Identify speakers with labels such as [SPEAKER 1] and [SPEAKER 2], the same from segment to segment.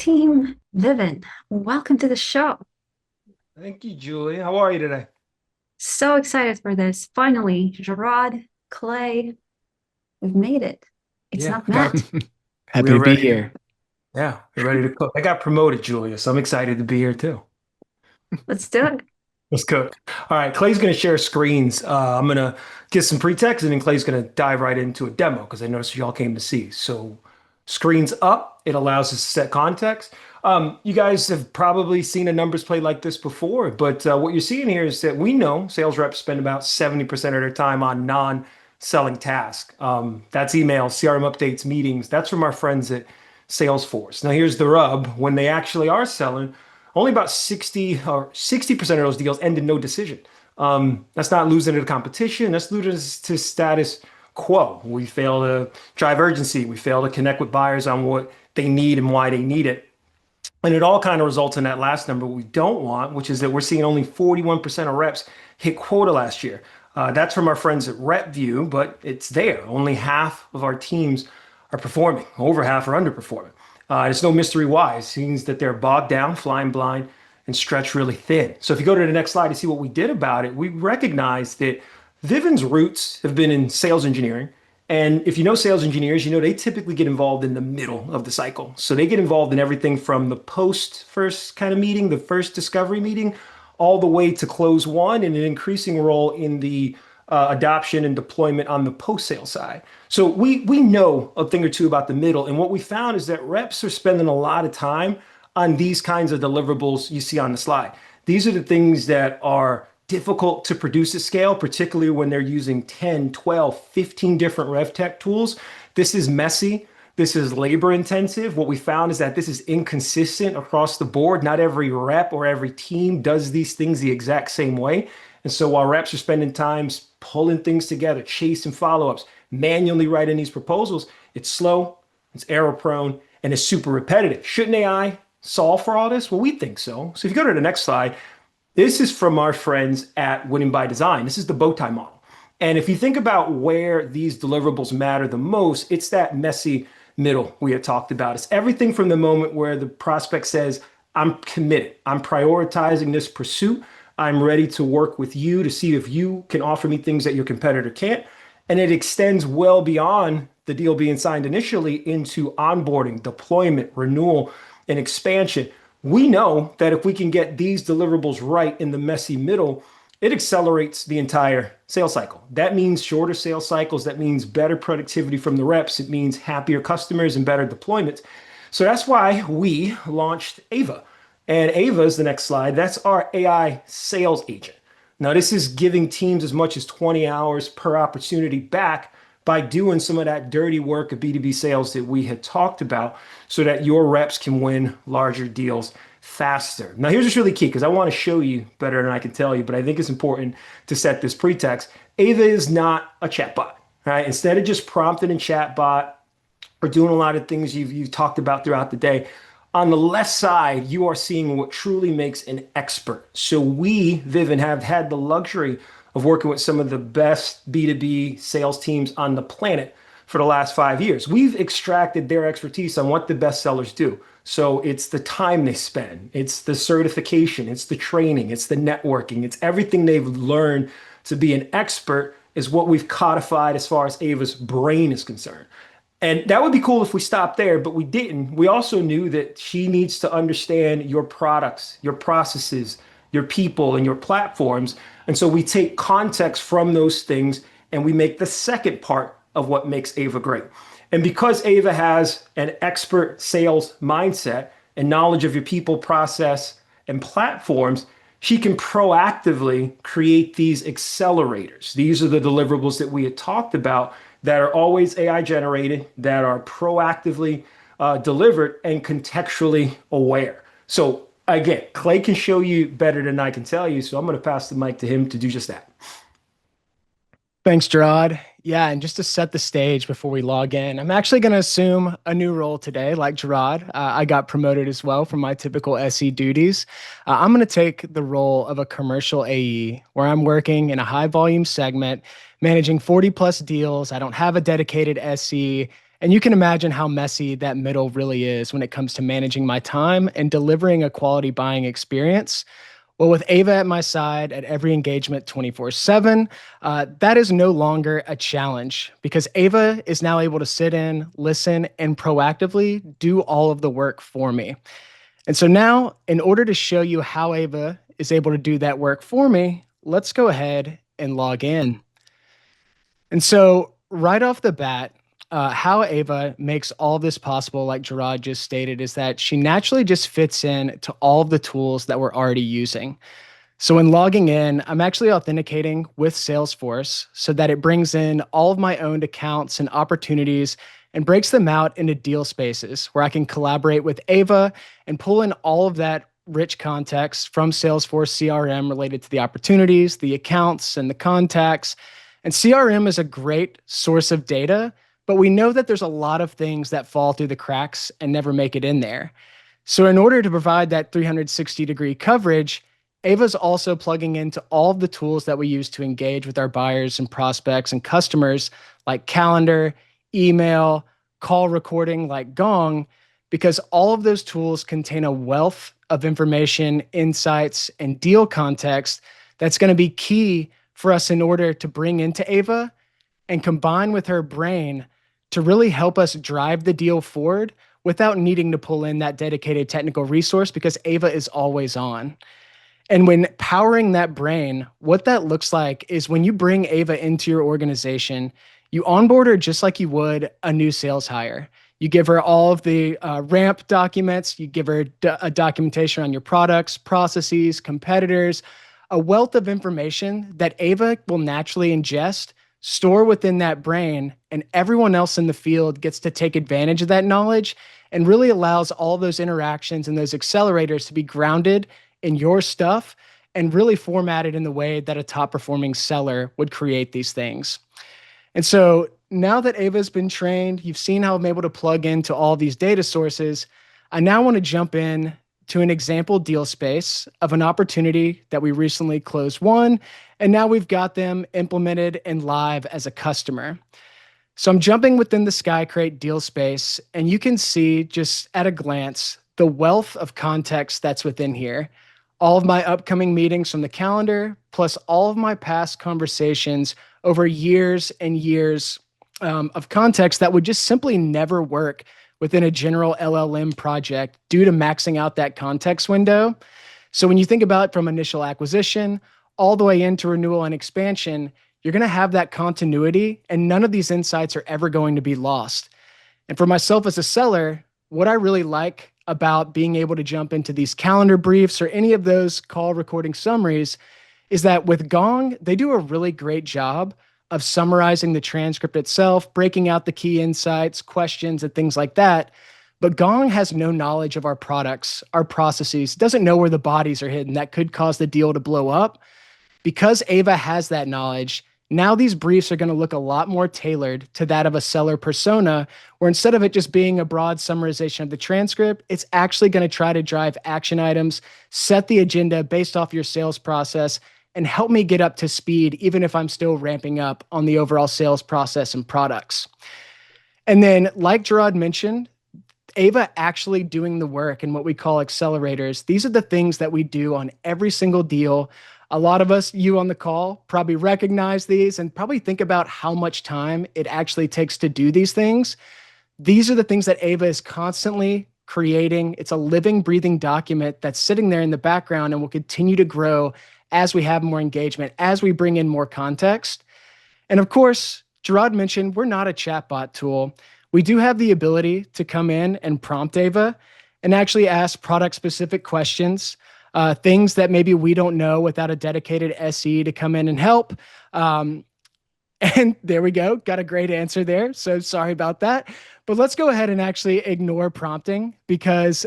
[SPEAKER 1] Team Vivun, welcome to the show.
[SPEAKER 2] Thank you, Julie. How are you today?
[SPEAKER 1] So excited for this. Finally, Gerard, Clay, we've made it. It's
[SPEAKER 2] Yeah,
[SPEAKER 1] not Matt.
[SPEAKER 3] Happy
[SPEAKER 2] we're
[SPEAKER 3] to be
[SPEAKER 2] ready to,
[SPEAKER 3] here.
[SPEAKER 2] yeah, we're ready to cook. I got promoted, Julia, so I'm excited to be here too.
[SPEAKER 1] Let's do it.
[SPEAKER 2] Let's cook. All right, Clay's going to share screens. I'm going to get some pretext, and then Clay's going to dive right into a demo because I noticed y'all came to see. So, screens up, it allows us to set context. You guys have probably seen a numbers play like this before, but what you're seeing here is that we know sales reps spend about 70% of their time on non-selling tasks. That's emails, CRM updates, meetings. That's from our friends at Salesforce. Now, here's the rub. When they actually are selling, only about 60% of those deals end in no decision. That's not losing to the competition. That's losing to status quo. We fail to drive urgency. We fail to connect with buyers on what they need and why they need it. And it all kind of results in that last number we don't want, which is that we're seeing only 41% of reps hit quota last year. That's from our friends at RepView, but it's there. Only half of our teams are performing, over half are underperforming. It's no mystery why. It seems that they're bogged down, flying blind, and stretched really thin. So if you go to the next slide to see what we did about it, we recognize that Vivun's roots have been in sales engineering. And if you know sales engineers, you know they typically get involved in the middle of the cycle. So they get involved in everything from the post first kind of meeting, the first discovery meeting, all the way to close one and an increasing role in the adoption and deployment on the post sale side. So we know a thing or two about the middle. And what we found is that reps are spending a lot of time on these kinds of deliverables you see on the slide. These are the things that are difficult to produce at scale, particularly when they're using 10, 12, 15 different rev tech tools. This is messy. This is labor intensive. What we found is that this is inconsistent across the board. Not every rep or every team does these things the exact same way. And so while reps are spending time pulling things together, chasing follow-ups, manually writing these proposals, it's slow, it's error prone, and it's super repetitive. Shouldn't AI solve for all this? Well, we think so. So if you go to the next slide, this is from our friends at Winning by Design. This is the bow tie model. And if you think about where these deliverables matter the most, it's that messy middle we had talked about. It's everything from the moment where the prospect says, I'm committed, I'm prioritizing this pursuit, I'm ready to work with you to see if you can offer me things that your competitor can't. And it extends well beyond the deal being signed initially into onboarding, deployment, renewal, and expansion. We know that if we can get these deliverables right in the messy middle, it accelerates the entire sales cycle. That means shorter sales cycles. That means better productivity from the reps. It means happier customers and better deployments. So that's why we launched Ava. And Ava is the next slide. That's our AI sales agent. Now, this is giving teams as much as 20 hours per opportunity back by doing some of that dirty work of B2B sales that we had talked about so that your reps can win larger deals faster. Now, here's what's really key because I want to show you better than I can tell you, but I think it's important to set this pretext. Ava is not a chatbot, right? Instead of just prompting a chatbot or doing a lot of things you've talked about throughout the day, on the left side, you are seeing what truly makes an expert. So we, Vivun, have had the luxury of working with some of the best B2B sales teams on the planet for the last 5 years. We've extracted their expertise on what the best sellers do. So it's the time they spend, it's the certification, it's the training, it's the networking, it's everything they've learned to be an expert is what we've codified as far as Ava's brain is concerned. And that would be cool if we stopped there, but we didn't. We also knew that she needs to understand your products, your processes, your people, and your platforms. And so we take context from those things and we make the second part of what makes Ava great. And because Ava has an expert sales mindset and knowledge of your people, process, and platforms, she can proactively create these accelerators. These are the deliverables that we had talked about that are always AI generated, that are proactively delivered and contextually aware. So again, Clay can show you better than I can tell you. So I'm going to pass the mic to him to do just that.
[SPEAKER 3] Thanks, Gerard. Yeah, and just to set the stage before we log in, I'm actually going to assume a new role today, like Gerard. I got promoted as well from my typical SE duties. I'm going to take the role of a commercial AE, where I'm working in a high volume segment, managing 40 plus deals. I don't have a dedicated SE, And you can imagine how messy that middle really is when it comes to managing my time and delivering a quality buying experience. Well, with Ava at my side at every engagement 24/7, that is no longer a challenge because Ava is now able to sit in, listen, and proactively do all of the work for me. And so now, in order to show you how Ava is able to do that work for me, let's go ahead and log in. And so, right off the bat, how Ava makes all this possible, like Gerard just stated, is that she naturally just fits in to all of the tools that we're already using. So when logging in, I'm actually authenticating with Salesforce so that it brings in all of my owned accounts and opportunities and breaks them out into deal spaces where I can collaborate with Ava and pull in all of that rich context from Salesforce CRM related to the opportunities, the accounts, and the contacts. And CRM is a great source of data, but we know that there's a lot of things that fall through the cracks and never make it in there. So in order to provide that 360-degree coverage, Ava's also plugging into all of the tools that we use to engage with our buyers and prospects and customers, like calendar, email, call recording like Gong, because all of those tools contain a wealth of information, insights, and deal context that's going to be key for us in order to bring into Ava and combine with her brain to really help us drive the deal forward without needing to pull in that dedicated technical resource because Ava is always on. And when powering that brain, what that looks like is when you bring Ava into your organization, you onboard her just like you would a new sales hire. You give her all of the ramp documents, you give her a documentation on your products, processes, competitors, a wealth of information that Ava will naturally ingest, store within that brain, and everyone else in the field gets to take advantage of that knowledge and really allows all those interactions and those accelerators to be grounded in your stuff and really formatted in the way that a top performing seller would create these things. And so now that Ava's been trained, you've seen how I'm able to plug into all these data sources. I now want to jump in to an example deal space of an opportunity that we recently closed one, and now we've got them implemented and live as a customer. So I'm jumping within the SkyCrate deal space, and you can see just at a glance the wealth of context that's within here. All of my upcoming meetings from the calendar, plus all of my past conversations over years and years of context that would just simply never work within a general LLM project due to maxing out that context window. So when you think about it from initial acquisition all the way into renewal and expansion, you're going to have that continuity, and none of these insights are ever going to be lost. And for myself as a seller, what I really like about being able to jump into these calendar briefs or any of those call recording summaries is that with Gong, they do a really great job of summarizing the transcript itself, breaking out the key insights, questions, and things like that. But Gong has no knowledge of our products, our processes, doesn't know where the bodies are hidden that could cause the deal to blow up. Because Ava has that knowledge, now these briefs are going to look a lot more tailored to that of a seller persona, where instead of it just being a broad summarization of the transcript, it's actually going to try to drive action items, set the agenda based off your sales process, and help me get up to speed, even if I'm still ramping up on the overall sales process and products. And then, like Gerard mentioned, Ava actually doing the work and what we call accelerators. These are the things that we do on every single deal. A lot of us, you on the call, probably recognize these and probably think about how much time it actually takes to do these things. These are the things that Ava is constantly creating. It's a living, breathing document that's sitting there in the background and will continue to grow as we have more engagement, as we bring in more context. And of course, Gerard mentioned we're not a chatbot tool. We do have the ability to come in and prompt Ava and actually ask product-specific questions, things that maybe we don't know without a dedicated SE to come in and help. And there we go. Got a great answer there. So sorry about that. But let's go ahead and actually ignore prompting because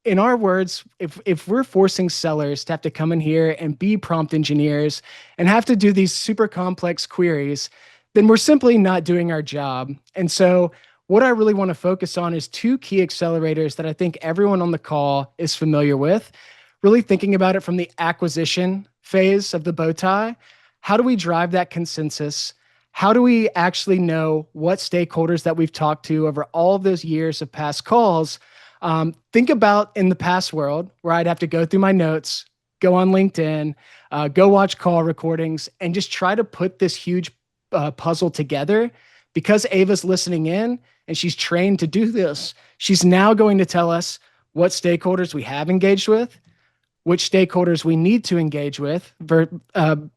[SPEAKER 3] in our words, if we're forcing sellers to have to come in here and be prompt engineers and have to do these super complex queries, then we're simply not doing our job. And so what I really want to focus on is two key accelerators that I think everyone on the call is familiar with, really thinking about it from the acquisition phase of the bow tie. How do we drive that consensus? how do we actually know what stakeholders that we've talked to over all of those years of past calls? Think about in the past world where I'd have to go through my notes, go on LinkedIn, go watch call recordings, and just try to put this huge puzzle together. Because Ava's listening in and she's trained to do this, she's now going to tell us what stakeholders we have engaged with, which stakeholders we need to engage with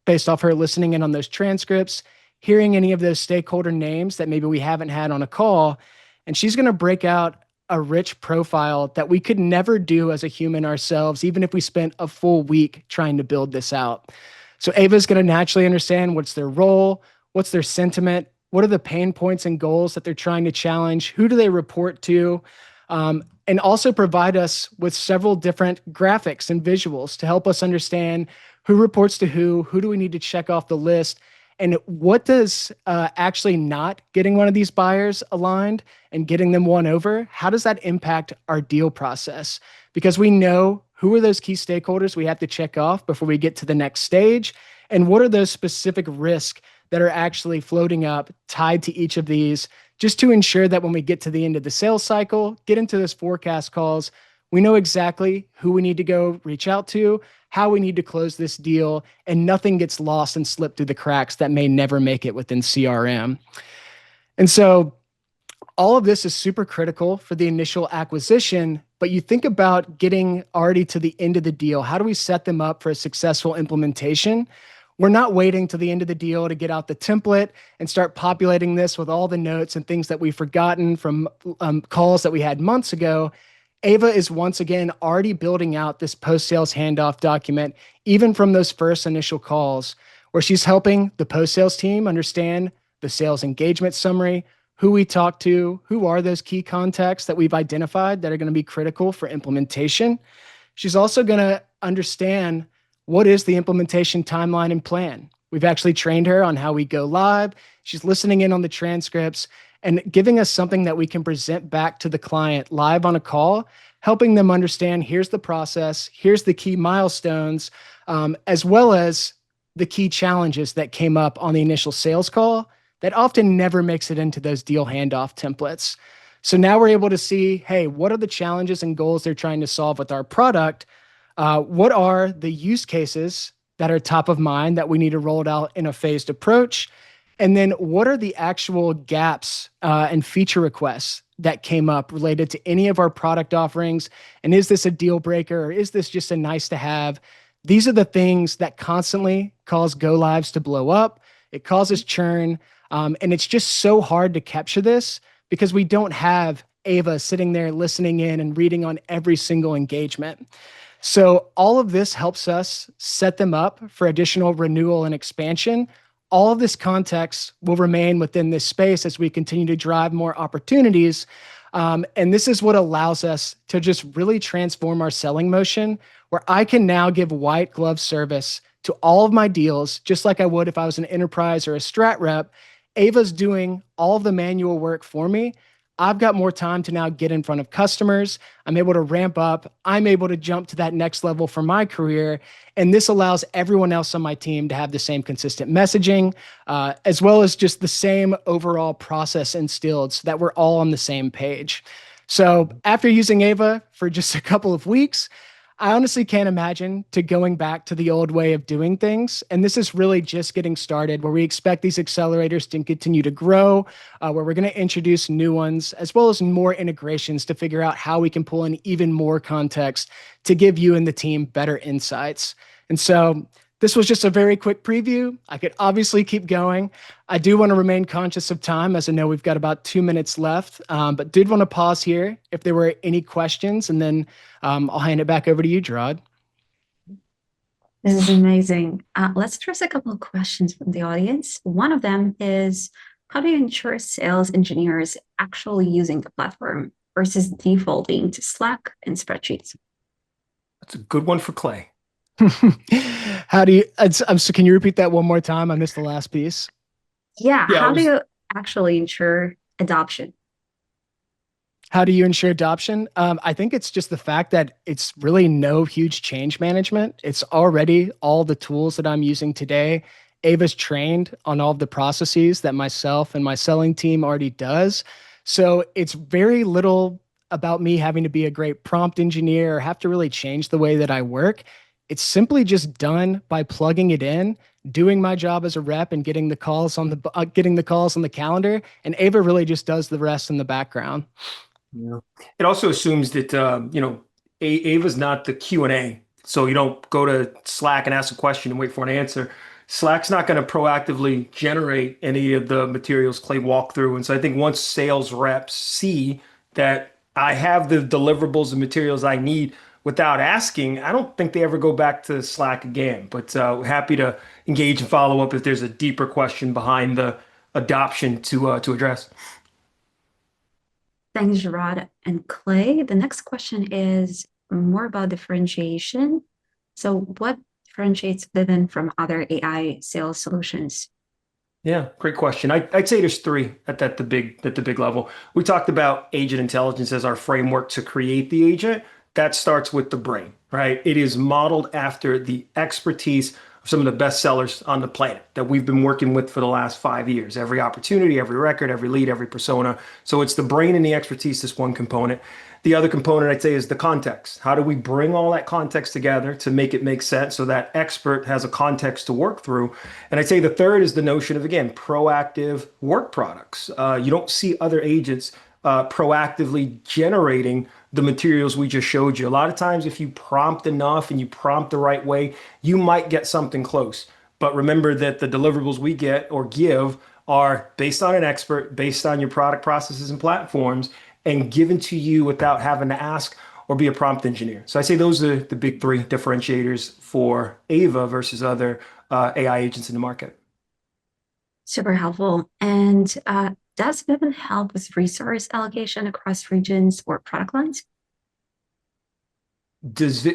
[SPEAKER 3] based off her listening in on those transcripts, hearing any of those stakeholder names that maybe we haven't had on a call. And she's going to break out a rich profile that we could never do as a human ourselves, even if we spent a full week trying to build this out. So Ava's going to naturally understand what's their role, what's their sentiment, what are the pain points and goals that they're trying to challenge, who do they report to, and also provide us with several different graphics and visuals to help us understand who reports to who do we need to check off the list, and what does actually not getting one of these buyers aligned and getting them won over, how does that impact our deal process? Because we know who are those key stakeholders we have to check off before we get to the next stage, and what are those specific risks that are actually floating up tied to each of these, just to ensure that when we get to the end of the sales cycle, get into those forecast calls, we know exactly who we need to go reach out to, how we need to close this deal, and nothing gets lost and slipped through the cracks that may never make it within CRM. And so all of this is super critical for the initial acquisition, but you think about getting already to the end of the deal. How do we set them up for a successful implementation? We're not waiting to the end of the deal to get out the template and start populating this with all the notes and things that we've forgotten from calls that we had months ago. Ava is once again already building out this post-sales handoff document, even from those first initial calls, where she's helping the post-sales team understand the sales engagement summary, who we talk to, who are those key contacts that we've identified that are going to be critical for implementation. She's also going to understand what is the implementation timeline and plan. We've actually trained her on how we go live. She's listening in on the transcripts and giving us something that we can present back to the client live on a call, helping them understand here's the process, here's the key milestones, as well as the key challenges that came up on the initial sales call that often never makes it into those deal handoff templates. So now we're able to see, hey, what are the challenges and goals they're trying to solve with our product? What are the use cases that are top of mind that we need to roll it out in a phased approach? And then what are the actual gaps and feature requests that came up related to any of our product offerings? And is this a deal breaker or is this just a nice to have? These are the things that constantly cause go lives to blow up. It causes churn. And it's just so hard to capture this because we don't have Ava sitting there listening in and reading on every single engagement. So all of this helps us set them up for additional renewal and expansion. All of this context will remain within this space as we continue to drive more opportunities. And this is what allows us to just really transform our selling motion, where I can now give white glove service to all of my deals, just like I would if I was an enterprise or a strat rep. Ava's doing all of the manual work for me. I've got more time to now get in front of customers. I'm able to ramp up. I'm able to jump to that next level for my career. And this allows everyone else on my team to have the same consistent messaging, as well as just the same overall process instilled so that we're all on the same page. So after using Ava for just a couple of weeks, I honestly can't imagine to going back to the old way of doing things. And this is really just getting started, where we expect these accelerators to continue to grow, where we're going to introduce new ones, as well as more integrations to figure out how we can pull in even more context to give you and the team better insights. And so this was just a very quick preview. I could obviously keep going. I do want to remain conscious of time, as I know we've got about 2 minutes left, but did want to pause here if there were any questions, and then I'll hand it back over to you, Gerard.
[SPEAKER 1] This is amazing. Let's address a couple of questions from the audience. One of them is, how do you ensure sales engineers actually using the platform versus defaulting to Slack and spreadsheets?
[SPEAKER 2] That's a good one for Clay.
[SPEAKER 3] How do you, so can you repeat that one more time? I missed the last piece.
[SPEAKER 1] Yeah,
[SPEAKER 2] Yeah,
[SPEAKER 1] how do you actually ensure adoption?
[SPEAKER 3] How do you ensure adoption? I think it's just the fact that it's really no huge change management. It's already all the tools that I'm using today. Ava's trained on all of the processes that myself and my selling team already does. So it's very little about me having to be a great prompt engineer or have to really change the way that I work. It's simply just done by plugging it in, doing my job as a rep, and getting the calls on the calendar. And Ava really just does the rest in the background.
[SPEAKER 2] Yeah. It also assumes that Ava's not the Q&A, so you don't go to Slack and ask a question and wait for an answer. Slack's not going to proactively generate any of the materials Clay walked through, and so I think once sales reps see that I have the deliverables and materials I need without asking, I don't think they ever go back to Slack again. But happy to engage and follow up if there's a deeper question behind the adoption to address.
[SPEAKER 1] Thanks, Gerard and Clay. The next question is more about differentiation. So, what differentiates Vivun from other AI sales solutions?
[SPEAKER 2] Yeah, great question. I'd say there's three at the big level. We talked about agent intelligence as our framework to create the agent. That starts with the brain, right? It is modeled after the expertise of some of the best sellers on the planet that we've been working with for the last 5 years. Every opportunity, every record, every lead, every persona. So it's the brain and the expertise, this one component. The other component I'd say is the context. How do we bring all that context together to make it make sense so that expert has a context to work through? And I'd say the third is the notion of, again, proactive work products. You don't see other agents proactively generating the materials we just showed you. A lot of times, if you prompt enough and you prompt the right way, you might get something close. But remember that the deliverables we get or give are based on an expert, based on your product processes and platforms, and given to you without having to ask or be a prompt engineer. So I say those are the big three differentiators for Ava versus other AI agents in the market.
[SPEAKER 1] Super helpful. And does Vivun help with resource allocation across regions or product lines?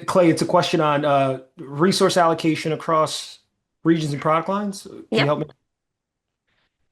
[SPEAKER 2] Clay, it's a question on resource allocation across regions and product lines. Can you
[SPEAKER 1] Yep.
[SPEAKER 2] help me?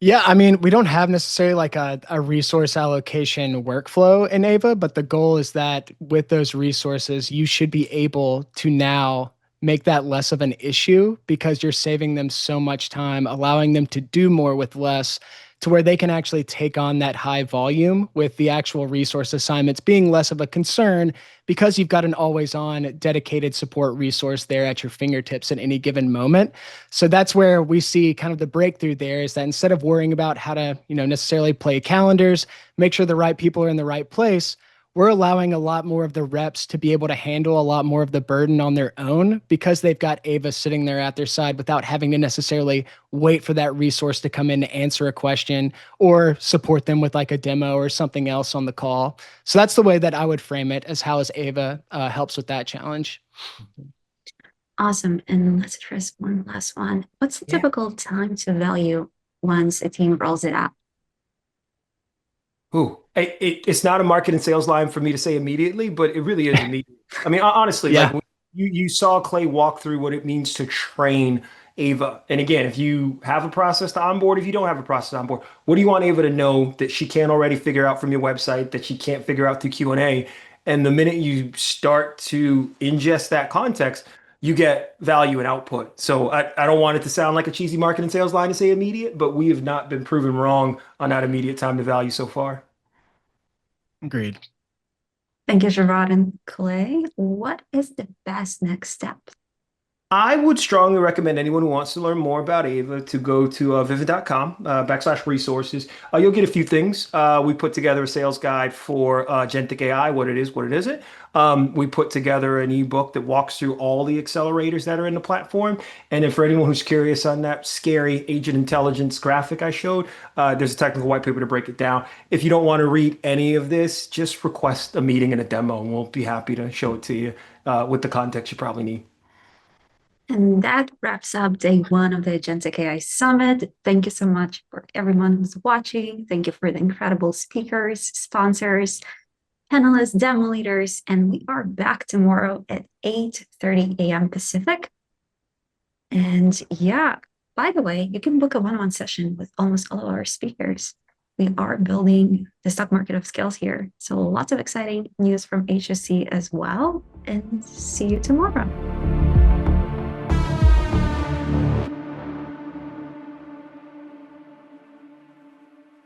[SPEAKER 3] Yeah, I mean, we don't have necessarily like a resource allocation workflow in Ava, but the goal is that with those resources, you should be able to now make that less of an issue because you're saving them so much time, allowing them to do more with less to where they can actually take on that high volume with the actual resource assignments being less of a concern because you've got an always on dedicated support resource there at your fingertips at any given moment. So that's where we see kind of the breakthrough there is that instead of worrying about how to, necessarily play calendars, make sure the right people are in the right place, we're allowing a lot more of the reps to be able to handle a lot more of the burden on their own because they've got Ava sitting there at their side without having to necessarily wait for that resource to come in to answer a question or support them with like a demo or something else on the call. So that's the way that I would frame it as how as Ava helps with that challenge.
[SPEAKER 1] Awesome. And let's address one last one. What's the
[SPEAKER 2] Yeah.
[SPEAKER 1] typical time to value once a team rolls it out?
[SPEAKER 2] Ooh, it's not a market and sales line for me to say immediately, but it really is immediate. I mean, honestly, like
[SPEAKER 3] Yeah.
[SPEAKER 2] you saw Clay walk through what it means to train Ava. And again, if you have a process to onboard, if you don't have a process to onboard, what do you want Ava to know that she can't already figure out from your website that she can't figure out through Q&A? And the minute you start to ingest that context, you get value and output. So I don't want it to sound like a cheesy market and sales line to say immediate, but we have not been proven wrong on that immediate time to value so far.
[SPEAKER 3] Agreed.
[SPEAKER 1] Thank you, Gerard and Clay. What is the best next step?
[SPEAKER 2] I would strongly recommend anyone who wants to learn more about Ava to go to vivun.com /resources. You'll get a few things. We put together a sales guide for agentic AI, what it is, what it isn't. We put together an ebook that walks through all the accelerators that are in the platform. And then for anyone who's curious on that scary agent intelligence graphic I showed, there's a technical white paper to break it down. If you don't want to read any of this, just request a meeting and a demo, and we'll be happy to show it to you with the context you probably need.
[SPEAKER 1] And that wraps up day one of the Agentic AI Summit. Thank you so much for everyone who's watching. Thank you for the incredible speakers, sponsors, panelists, demo leaders, and we are back tomorrow at 8:30 a.m. Pacific. And yeah, by the way, you can book a one-on-one session with almost all of our speakers. We are building the stock market of skills here. So lots of exciting news from HSC as well. And see you tomorrow.